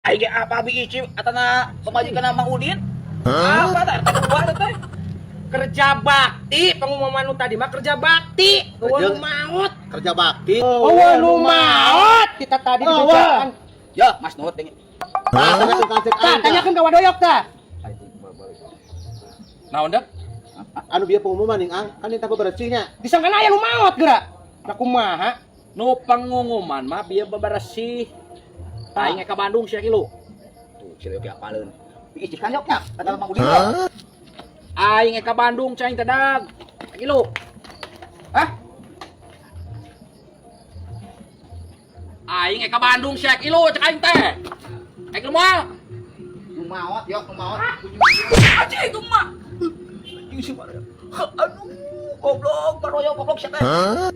Ay apa biisi atana pemajikan na Mang Udin? Apa tah? Kuat teh. Kerja bakti pengumuman nu tadi mah kerja bakti. Kerja- Nu maut. Kerja bakti. Nu maut. Kita tadi di kerjaan. Ya, Mas Nuhut ting. Tanyakeun ka Cek Tah, Aing, tah. tanyakeun ka Wadoyok tah. Naon dah? Anu bieu pengumuman ning Ang, kan eta bebersihnya. Disangkan aya nu maut geura. Da kumaha? Nu pengumuman mah bieu bebersih. Aing ka Bandung sia kilo. Tuh, si Leo apaleun. Biisi kan yok nya, kata Mang Udin. Aing ka Bandung cai tedag. Kilo. Hah? Aing ka Bandung sia kilo cek aing teh. Aing moal. Nu maot, yok, nu maot. Aja itu mah. Ini sih mana? Aduh, goblok, baroyo goblok siapa? Hah?